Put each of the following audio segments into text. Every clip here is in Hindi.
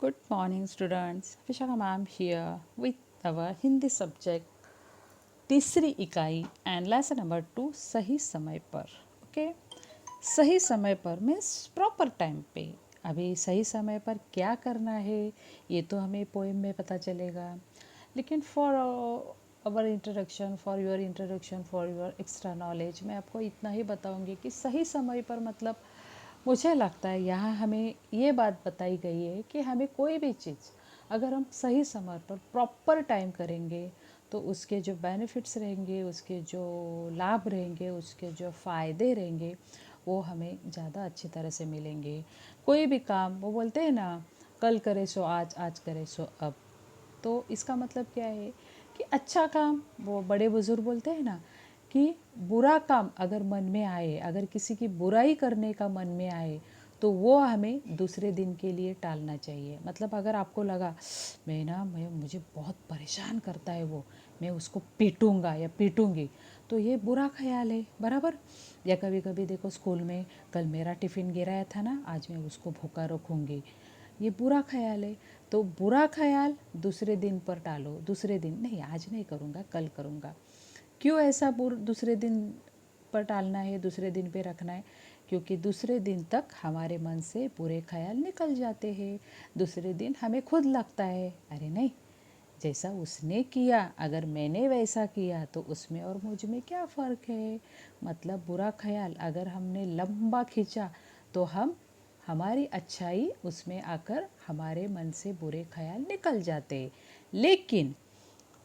Good morning, students. Vishaka ma'am here with our Hindi subject तीसरी इकाई and lesson number 2 सही समय पर. Okay? सही समय पर मीन्स प्रॉपर टाइम पे. अभी सही समय पर क्या करना है ये तो हमें पोएम में पता चलेगा, लेकिन for our introduction, for your extra knowledge मैं आपको इतना ही बताऊंगी कि सही समय पर मतलब मुझे लगता है यहाँ हमें ये बात बताई गई है कि हमें कोई भी चीज़ अगर हम सही समय पर प्रॉपर टाइम करेंगे तो उसके जो बेनिफिट्स रहेंगे, उसके जो लाभ रहेंगे, उसके जो फ़ायदे रहेंगे वो हमें ज़्यादा अच्छी तरह से मिलेंगे. कोई भी काम वो बोलते हैं ना, कल करे सो आज, आज करे सो अब. तो इसका मतलब क्या है कि अच्छा काम, वो बड़े बुजुर्ग बोलते हैं ना कि बुरा काम अगर मन में आए, अगर किसी की बुराई करने का मन में आए तो वो हमें दूसरे दिन के लिए टालना चाहिए. मतलब अगर आपको लगा मैं मुझे बहुत परेशान करता है वो, मैं उसको पीटूंगा या पीटूंगी, तो ये बुरा ख्याल है, बराबर. या कभी कभी देखो स्कूल में, कल मेरा टिफ़िन गिराया था ना, आज मैं उसको भूखा रखूँगी, ये बुरा ख्याल है. तो बुरा ख्याल दूसरे दिन पर टालो. दूसरे दिन नहीं, आज नहीं करूँगा, कल करूँगा. क्यों ऐसा दूसरे दिन पर टालना है, दूसरे दिन पे रखना है? क्योंकि दूसरे दिन तक हमारे मन से बुरे ख्याल निकल जाते हैं. दूसरे दिन हमें खुद लगता है अरे नहीं, जैसा उसने किया अगर मैंने वैसा किया तो उसमें और मुझ में क्या फ़र्क है. मतलब बुरा ख्याल अगर हमने लंबा खींचा तो हमारी अच्छाई उसमें आकर हमारे मन से बुरे ख्याल निकल जाते. लेकिन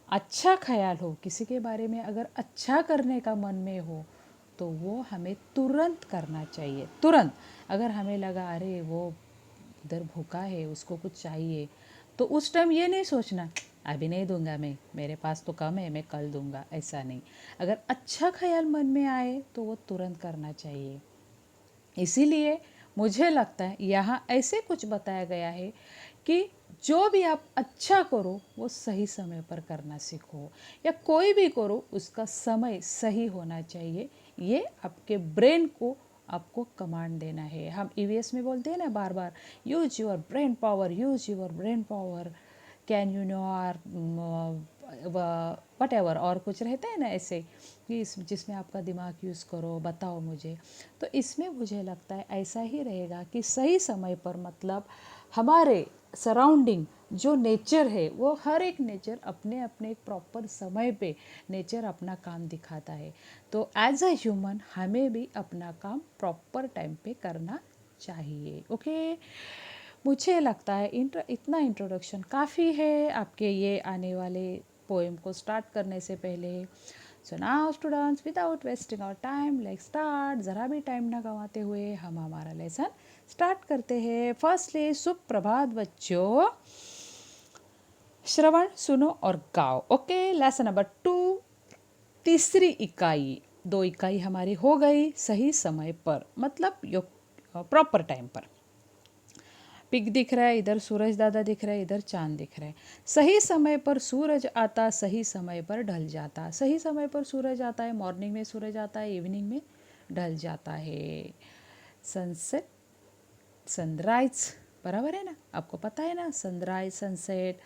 अच्छा ख्याल हो, किसी के बारे में अगर अच्छा करने का मन में हो तो वो हमें तुरंत करना चाहिए. तुरंत. अगर हमें लगा अरे वो उधर भूखा है, उसको कुछ चाहिए, तो उस टाइम ये नहीं सोचना अभी नहीं दूंगा, मैं मेरे पास तो कम है, मैं कल दूंगा. ऐसा नहीं. अगर अच्छा ख्याल मन में आए तो वो तुरंत करना चाहिए. इसीलिए मुझे लगता है यहाँ ऐसे कुछ बताया गया है कि जो भी आप अच्छा करो वो सही समय पर करना सीखो, या कोई भी करो उसका समय सही होना चाहिए. ये आपके ब्रेन को आपको कमांड देना है. हम ईवीएस में बोलते हैं ना बार बार, use your brain power, use your brain power, can you know or whatever, और कुछ रहता है ना ऐसे कि जिसमें आपका दिमाग यूज़ करो, बताओ मुझे. तो इसमें मुझे लगता है ऐसा ही रहेगा कि सही समय पर मतलब हमारे सराउंडिंग जो नेचर है वो हर एक नेचर अपने अपने एक प्रॉपर समय पे नेचर अपना काम दिखाता है. तो एज अ ह्यूमन हमें भी अपना काम प्रॉपर टाइम पे करना चाहिए. ओके. मुझे लगता है इतना इंट्रोडक्शन काफ़ी है आपके ये आने वाले पोएम को स्टार्ट करने से पहले. So now students, without wasting our time, let's start. ज़रा भी टाइम ना गंवाते हुए हम हमारा लेसन स्टार्ट करते हैं. फर्स्टली सुप्रभात बच्चों, श्रवण सुनो और गाओ. ओके. लेसन नंबर 2, तीसरी इकाई. 2 इकाई हमारी हो गई सही समय पर, मतलब यो प्रॉपर टाइम पर. पिक दिख रहा है, इधर सूरज दादा दिख रहा है, इधर चांद दिख रहा है. सही समय पर सूरज आता, सही समय पर ढल जाता. सही समय पर सूरज आता है, मॉर्निंग में सूरज आता है, इवनिंग में ढल जाता है. सनसेट, सनराइज, बराबर है ना, आपको पता है ना, sunrise sunset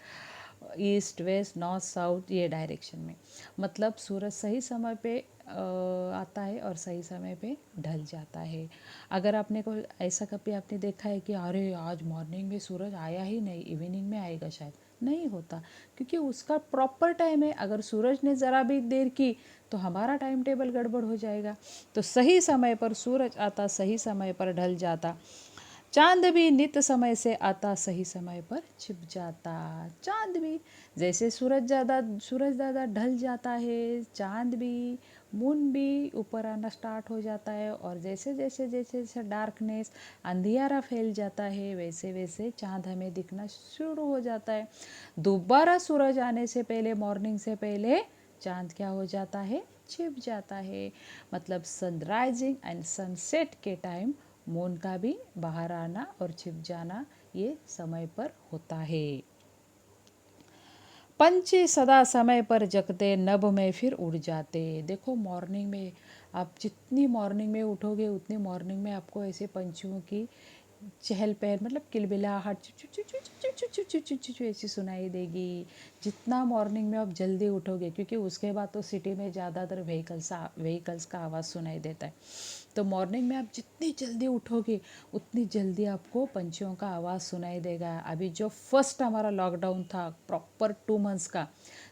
east west north south ये डायरेक्शन में. मतलब सूरज सही समय पे आता है और सही समय पे ढल जाता है. अगर आपने को ऐसा कभी आपने देखा है कि अरे आज मॉर्निंग में सूरज आया ही नहीं, इवनिंग में आएगा शायद, नहीं होता, क्योंकि उसका प्रॉपर टाइम है. अगर सूरज ने ज़रा भी देर की तो हमारा टाइम टेबल गड़बड़ हो जाएगा. तो सही समय पर सूरज आता, सही समय पर ढल जाता. चांद भी नित समय से आता, सही समय पर छिप जाता. चांद भी जैसे सूरज ज़्यादा ढल जाता है, चांद भी, मून भी ऊपर आना स्टार्ट हो जाता है. और जैसे जैसे जैसे जैसे डार्कनेस, अंधियारा फैल जाता है, वैसे वैसे चांद हमें दिखना शुरू हो जाता है. दोबारा सूरज आने से पहले, मॉर्निंग से पहले चांद क्या हो जाता है, छिप जाता है. मतलब सनराइजिंग एंड सनसेट के टाइम मून का भी बाहर आना और छिप जाना ये समय पर होता है. पंछी सदा समय पर जगते, नभ में फिर उड़ जाते. देखो मॉर्निंग में आप जितनी मॉर्निंग में उठोगे उतनी मॉर्निंग में आपको ऐसे पंछियों की चहल पहल, मतलब किलबिलाहट चुप चुप चुप चुप चुप चुप चुप चुप चुप चुप चुप ऐसी सुनाई देगी। जितना मॉर्निंग में आप जल्दी उठोगे, क्योंकि उसके बाद तो सिटी में ज़्यादातर व्हीकल्स का आवाज़ सुनाई देता है, तो मॉर्निंग में आप जितनी जल्दी उठोगे उतनी जल्दी आपको पंछियों का आवाज़ सुनाई देगा। अभी जो फर्स्ट हमारा लॉकडाउन था प्रॉपर 2 मंथ्स का,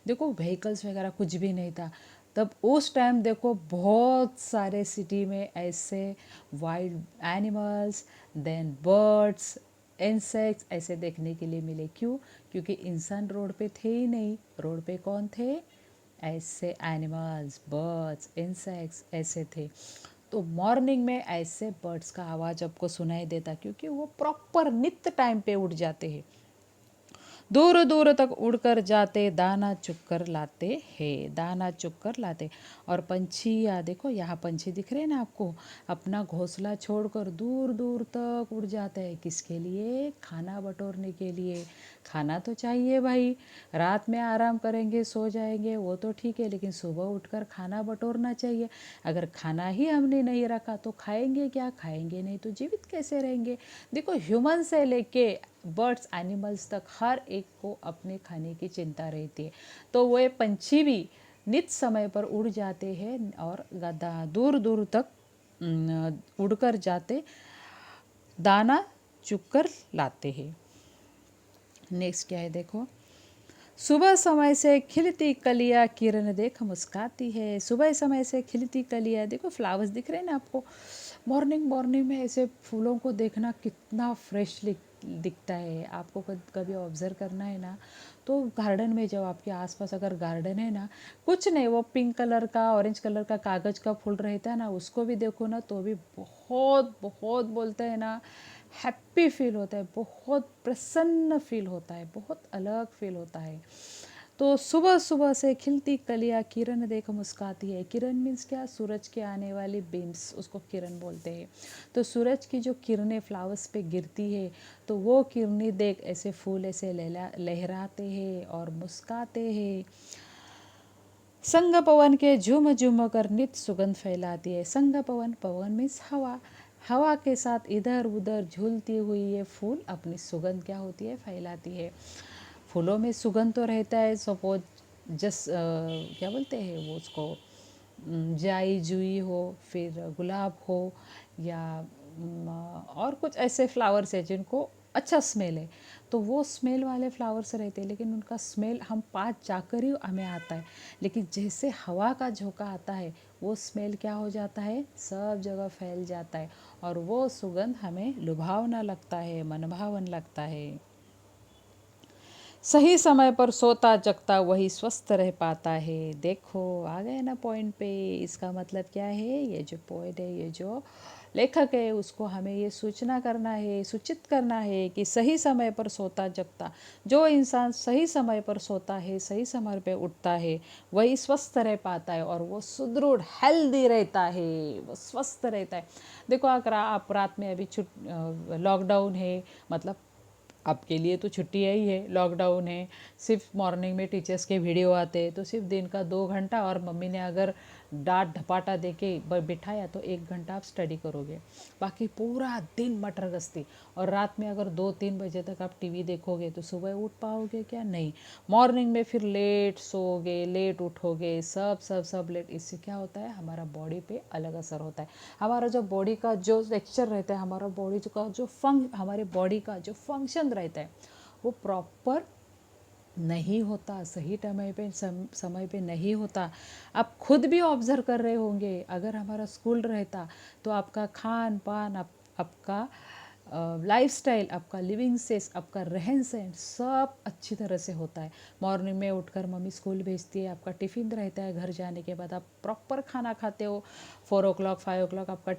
देखो व्हीकल्स वगैरह कुछ भी नहीं था, तब उस टाइम देखो बहुत सारे सिटी में ऐसे wild animals, then birds, insects ऐसे देखने के लिए मिले। क्यों? क्योंकि इंसान रोड पे थे ही नहीं। रोड पे कौन थे? ऐसे एनिमल्स, बर्ड्स, इंसेक्ट्स ऐसे थे। तो मॉर्निंग में ऐसे बर्ड्स का आवाज़ आपको सुनाई देता, क्योंकि वो प्रॉपर नित्य टाइम पे उठ जाते हैं, दूर दूर तक उड़कर जाते, दाना चुग कर लाते हैं, दाना चुग कर लाते। और पंछी, या देखो यहाँ पंछी दिख रहे हैं ना आपको, अपना घोंसला छोड़कर दूर दूर तक उड़ जाते हैं। किसके लिए? खाना बटोरने के लिए। खाना तो चाहिए भाई, रात में आराम करेंगे सो जाएंगे वो तो ठीक है, लेकिन सुबह उठकर खाना बटोरना चाहिए। अगर खाना ही हमने नहीं रखा तो खाएंगे क्या? खाएंगे नहीं तो जीवित कैसे रहेंगे? देखो ह्यूमन से लेके बर्ड्स, एनिमल्स तक हर एक को अपने खाने की चिंता रहती है। तो वो पंछी भी नित समय पर उड़ जाते हैं और दूर दूर तक उड़कर जाते, दाना चुग कर लाते हैं। नेक्स्ट क्या है देखो, सुबह समय से खिलती कलियाँ किरण देख मुस्काती है। सुबह समय से खिलती कलियाँ, देखो फ्लावर्स दिख रहे हैं ना आपको, मॉर्निंग मॉर्निंग में ऐसे फूलों को देखना कितना फ्रेश दिखता है। आपको कभी ऑब्ज़र्व करना है ना, तो गार्डन में जब आपके आसपास अगर गार्डन है ना, कुछ नहीं वो पिंक कलर का, ऑरेंज कलर का कागज़ का फूल रहता है ना, उसको भी देखो ना तो भी बहुत बहुत बोलते हैं ना, हैप्पी फील होता है, बहुत प्रसन्न फील होता है, बहुत अलग फील होता है। तो सुबह सुबह से खिलती कलियाँ किरण देख मुस्काती है। किरण मीन्स क्या? सूरज के आने वाली बीम्स, उसको किरण बोलते हैं। तो सूरज की जो किरणें फ्लावर्स पे गिरती है, तो वो किरणें देख ऐसे फूल ऐसे लहराते हैं और मुस्काते हैं। संग पवन के झूम झूम कर नित सुगंध फैलाती है। संग पवन, पवन मीन्स हवा, हवा के साथ इधर उधर झूलती हुई ये फूल अपनी सुगंध क्या होती है? फैलाती है। फूलों में सुगंध तो रहता है, सपोज क्या बोलते हैं वो उसको, जाई जुई हो, फिर गुलाब हो, या और कुछ ऐसे फ्लावर्स हैं जिनको अच्छा स्मेल है, तो वो स्मेल वाले फ्लावर्स रहते हैं, लेकिन उनका स्मेल हम पास जाकर ही हमें आता है। लेकिन जैसे हवा का झोंका आता है, वो स्मेल क्या हो जाता है? सब जगह फैल जाता है, और वो सुगंध हमें लुभावना लगता है, मनभावन लगता है। सही समय पर सोता जगता वही स्वस्थ रह पाता है। देखो आ गए ना पॉइंट पे। इसका मतलब क्या है? ये जो पोएट है, ये जो लेखक है, उसको हमें ये सूचना करना है, सूचित करना है कि सही समय पर सोता जगता, जो इंसान सही समय पर सोता है, सही समय पर उठता है, वही स्वस्थ रह पाता है, और वो सुदृढ़ हेल्दी रहता है, वो स्वस्थ रहता है। देखो अगर आप रात में अभी लॉकडाउन है, मतलब आपके लिए तो छुट्टी ही है, लॉकडाउन है, सिर्फ मॉर्निंग में टीचर्स के वीडियो आते हैं, तो सिर्फ दिन का 2 घंटा, और मम्मी ने अगर डांट ढपाटा दे के बिठाया तो 1 घंटा आप स्टडी करोगे, बाकी पूरा दिन मटर गश्ती। और रात में अगर 2-3 बजे तक आप टीवी देखोगे तो सुबह उठ पाओगे क्या? नहीं। मॉर्निंग में फिर लेट सोओगे, लेट उठोगे, सब सब सब लेट। इससे क्या होता है? हमारा बॉडी पे अलग असर होता है। हमारा जो बॉडी का जो टेक्सचर रहता है, हमारे बॉडी का जो फंक्शन रहता है, वो प्रॉपर नहीं होता, सही समय पे नहीं होता। आप खुद भी ऑब्ज़र्व कर रहे होंगे, अगर हमारा स्कूल रहता तो आपका खान पान, आपका लाइफस्टाइल, आपका लिविंग सेंस, आपका रहन सहन सब अच्छी तरह से होता है। मॉर्निंग में उठकर मम्मी स्कूल भेजती है, आपका टिफ़िन रहता है, घर जाने के बाद आप प्रॉपर खाना खाते हो। 4 o'clock 5 o'clock आपका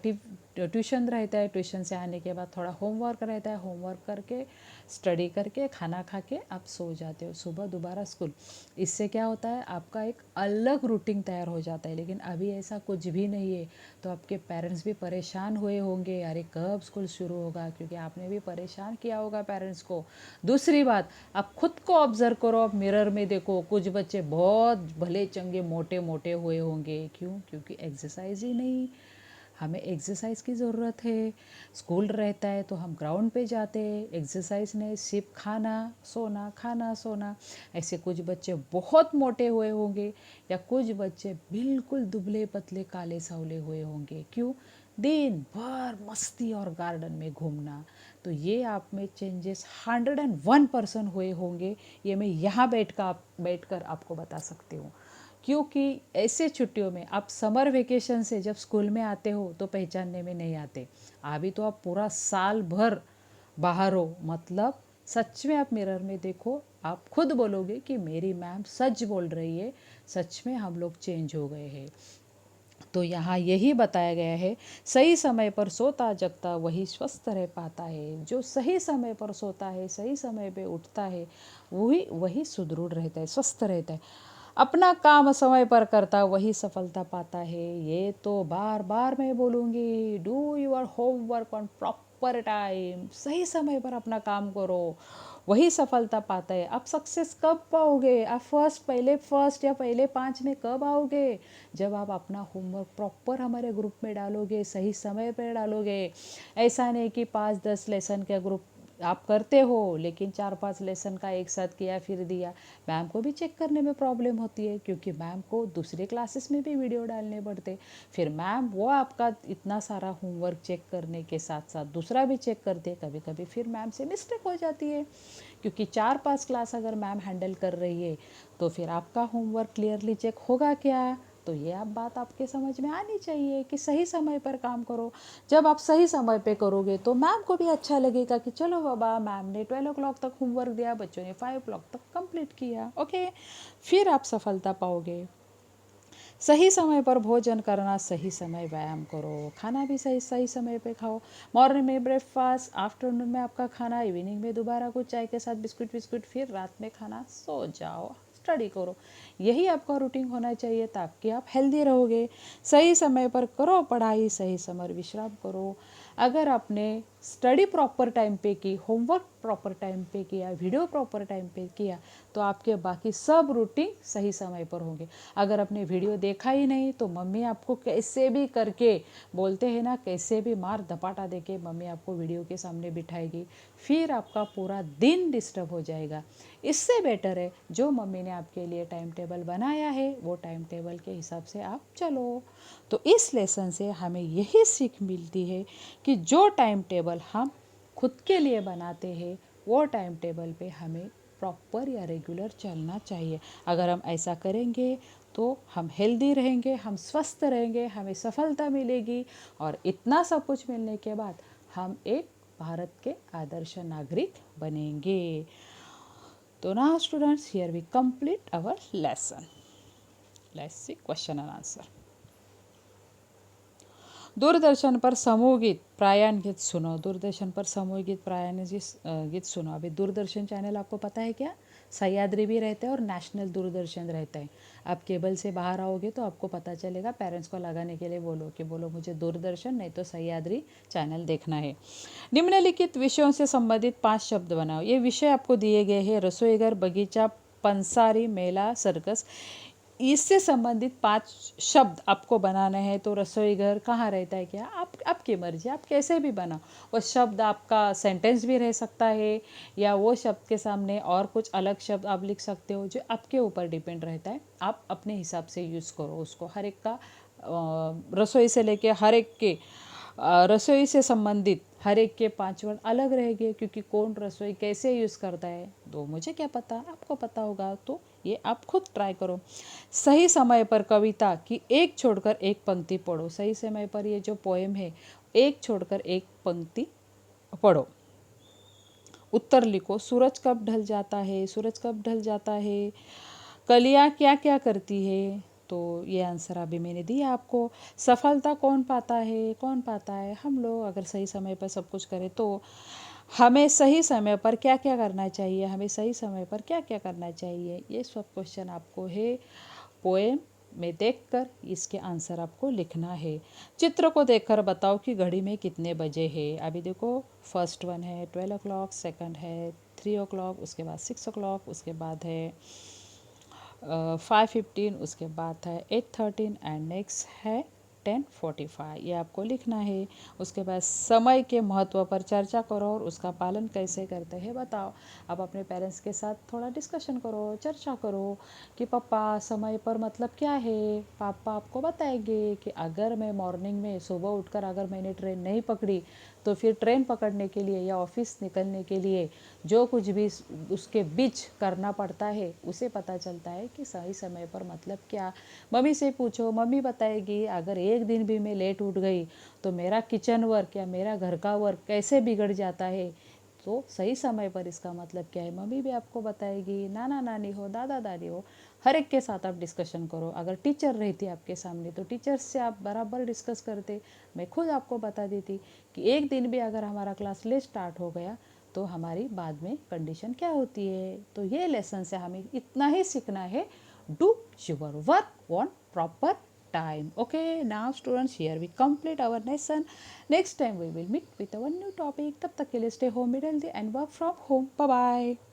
ट्यूशन रहता है, ट्यूशन से आने के बाद थोड़ा होमवर्क रहता है, होमवर्क करके स्टडी करके खाना खा के आप सो जाते हो, सुबह दोबारा स्कूल। इससे क्या होता है? आपका एक अलग रूटीन तैयार हो जाता है। लेकिन अभी ऐसा कुछ भी नहीं है, तो आपके पेरेंट्स भी परेशान हुए होंगे, अरे कब स्कूल शुरू होगा, क्योंकि आपने भी परेशान किया होगा पेरेंट्स को। दूसरी बात, आप खुद को ऑब्जर्व करो, आप मिरर में देखो, कुछ बच्चे बहुत भले चंगे मोटे मोटे हुए होंगे। क्यों? क्योंकि एक्सरसाइज ही नहीं। हमें एक्सरसाइज की ज़रूरत है। स्कूल रहता है तो हम ग्राउंड पे जाते हैं, एक्सरसाइज नहीं सिर्फ खाना सोना। ऐसे कुछ बच्चे बहुत मोटे हुए होंगे या कुछ बच्चे बिल्कुल दुबले पतले काले सांवले हुए होंगे। क्यों? दिन भर मस्ती और गार्डन में घूमना। तो ये आप में चेंजेस 101% हुए होंगे। ये मैं यहाँ बैठकर आपको बता सकती हूँ। क्योंकि ऐसे छुट्टियों में आप समर वेकेशन से जब स्कूल में आते हो तो पहचानने में नहीं आते। अभी तो आप पूरा साल भर बाहर हो, मतलब सच में आप मिरर में देखो, आप खुद बोलोगे कि मेरी मैम सच बोल रही है, सच में हम लोग चेंज हो गए हैं। तो यहाँ यही बताया गया है, सही समय पर सोता जगता वही स्वस्थ रह पाता है। जो सही समय पर सोता है, सही समय पे उठता है, वही वही सुदृढ़ रहता है, स्वस्थ रहता है। अपना काम समय पर करता वही सफलता पाता है। ये तो बार बार मैं बोलूँगी, do your homework on proper time. सही समय पर अपना काम करो, वही सफलता पाता है। आप सक्सेस कब पाओगे? आप पहले फर्स्ट या पहले 5 में कब आओगे? जब आप अपना होमवर्क प्रॉपर हमारे ग्रुप में डालोगे, सही समय पर डालोगे। ऐसा नहीं कि 5-10 लेसन का ग्रुप आप करते हो लेकिन 4-5 लेसन का एक साथ किया फिर दिया। मैम को भी चेक करने में प्रॉब्लम होती है, क्योंकि मैम को दूसरे क्लासेस में भी वीडियो डालने पड़ते। फिर मैम वो आपका इतना सारा होमवर्क चेक करने के साथ साथ दूसरा भी चेक करते। कभी कभी फिर मैम से मिस्टेक हो जाती है, क्योंकि 4-5 क्लास अगर मैम हैंडल कर रही है तो फिर आपका होमवर्क क्लियरली चेक होगा क्या? तो ये आप बात आपके समझ में आनी चाहिए कि सही समय पर काम करो। जब आप सही समय पे करोगे तो मैम को भी अच्छा लगेगा कि चलो बाबा, मैम ने 12 o'clock तक होमवर्क दिया, बच्चों ने 5 o'clock तक कंप्लीट किया। ओके, फिर आप सफलता पाओगे। सही समय पर भोजन करना, सही समय व्यायाम करो, खाना भी सही सही समय पे खाओ। मॉर्निंग में ब्रेकफास्ट, आफ्टरनून में आपका खाना, इवनिंग में दोबारा कुछ चाय के साथ बिस्कुट बिस्कुट, फिर रात में खाना, सो जाओ, स्टडी करो। यही आपका रूटीन होना चाहिए ताकि आप हेल्दी रहोगे। सही समय पर करो पढ़ाई, सही समय विश्राम करो। अगर आपने स्टडी प्रॉपर टाइम पे की, होमवर्क प्रॉपर टाइम पे किया, वीडियो प्रॉपर टाइम पे किया, तो आपके बाकी सब रूटीन सही समय पर होंगे। अगर आपने वीडियो देखा ही नहीं तो मम्मी आपको कैसे भी करके, बोलते हैं ना, कैसे भी मार धपाटा देके मम्मी आपको वीडियो के सामने बिठाएगी, फिर आपका पूरा दिन डिस्टर्ब हो जाएगा। इससे बेटर है जो मम्मी ने आपके लिए टाइम टेबल बनाया है वो टाइम टेबल के हिसाब से आप चलो। तो इस लेसन से हमें यही सीख मिलती है कि जो टाइम टेबल हम खुद के लिए बनाते हैं वो टाइम टेबल पे हमें प्रॉपर या रेगुलर चलना चाहिए। अगर हम ऐसा करेंगे तो हम हेल्दी रहेंगे, हम स्वस्थ रहेंगे, हमें सफलता मिलेगी, और इतना सब कुछ मिलने के बाद हम एक भारत के आदर्श नागरिक बनेंगे। तो now students, here we complete our lesson. Let's see question and answer. Doordarshan पर समूह गीत प्रायण गीत सुनो। दूरदर्शन पर समूह गीत प्रायण गीत सुनो। अभी दूरदर्शन चैनल आपको पता है क्या? सह्याद्री भी रहता है और नेशनल दूरदर्शन रहता है। आप केबल से बाहर आओगे तो आपको पता चलेगा, पेरेंट्स को लगाने के लिए बोलो कि बोलो मुझे दूरदर्शन नहीं तो सह्याद्री चैनल देखना है। निम्नलिखित विषयों से संबंधित 5 शब्द बनाओ। ये विषय आपको दिए गए हैं, रसोईघर, बगीचा, पंसारी, मेला, सर्कस। इससे संबंधित 5 शब्द आपको बनाने हैं। तो रसोई घर कहाँ रहता है, क्या आप, आपकी मर्जी, आप कैसे भी बनाओ। वो शब्द आपका सेंटेंस भी रह सकता है, या वो शब्द के सामने और कुछ अलग शब्द आप लिख सकते हो, जो आपके ऊपर डिपेंड रहता है। आप अपने हिसाब से यूज़ करो उसको। हर एक का रसोई से लेके हर एक के रसोई से संबंधित हर एक के 5 वर्ड अलग रहेंगे, क्योंकि कौन रसोई कैसे यूज़ करता है तो मुझे क्या पता, आपको पता होगा। तो ये आप खुद ट्राई करो। सही समय पर कविता की एक छोड़कर एक पंक्ति पढ़ो। सही समय पर ये जो पोएम है, एक छोड़कर एक पंक्ति पढ़ो। उत्तर लिखो। सूरज कब ढल जाता है, सूरज कब ढल जाता है, कलियाँ क्या क्या करती है। तो ये आंसर अभी मैंने दिया आपको। सफलता कौन पाता है, कौन पाता है, हम लोग। अगर सही समय पर सब कुछ करें तो हमें सही समय पर क्या क्या करना चाहिए, हमें सही समय पर क्या क्या करना चाहिए, ये सब क्वेश्चन आपको है पोएम में देखकर इसके आंसर आपको लिखना है। चित्र को देखकर बताओ कि घड़ी में कितने बजे हैं। अभी देखो, फर्स्ट वन है 12 o'clock, सेकंड है 3 o'clock, उसके बाद 6 o'clock, उसके बाद है 5:15, उसके बाद है 8:13 एंड नेक्स्ट है 10:45 ये आपको लिखना है। उसके बाद समय के महत्व पर चर्चा करो और उसका पालन कैसे करते हैं बताओ। अब अपने पेरेंट्स के साथ थोड़ा डिस्कशन करो, चर्चा करो कि पापा समय पर मतलब क्या है। पापा आपको बताएंगे कि अगर मैं मॉर्निंग में सुबह उठकर अगर मैंने ट्रेन नहीं पकड़ी तो फिर ट्रेन पकड़ने के लिए या ऑफिस निकलने के लिए जो कुछ भी उसके बीच करना पड़ता है उसे पता चलता है कि सही समय पर मतलब क्या। मम्मी से पूछो, मम्मी बताएगी। अगर एक दिन भी मैं लेट उठ गई तो मेरा किचन वर्क या मेरा घर का वर्क कैसे बिगड़ जाता है। तो सही समय पर इसका मतलब क्या है मम्मी भी आपको बताएगी। नाना नानी हो, दादा दादी हो, हर एक के साथ आप डिस्कशन करो। अगर टीचर रहती आपके सामने तो टीचर्स से आप बराबर डिस्कस करते। मैं खुद आपको बता देती कि एक दिन भी अगर हमारा क्लास लेट स्टार्ट हो गया तो हमारी बाद में कंडीशन क्या होती है। तो ये लेसन से हमें इतना ही सीखना है, do your work on proper time. Okay, now students, here we complete our lesson. Next time we will meet with our new topic. तब तक के लिए stay home, be healthy and work from home. Bye bye.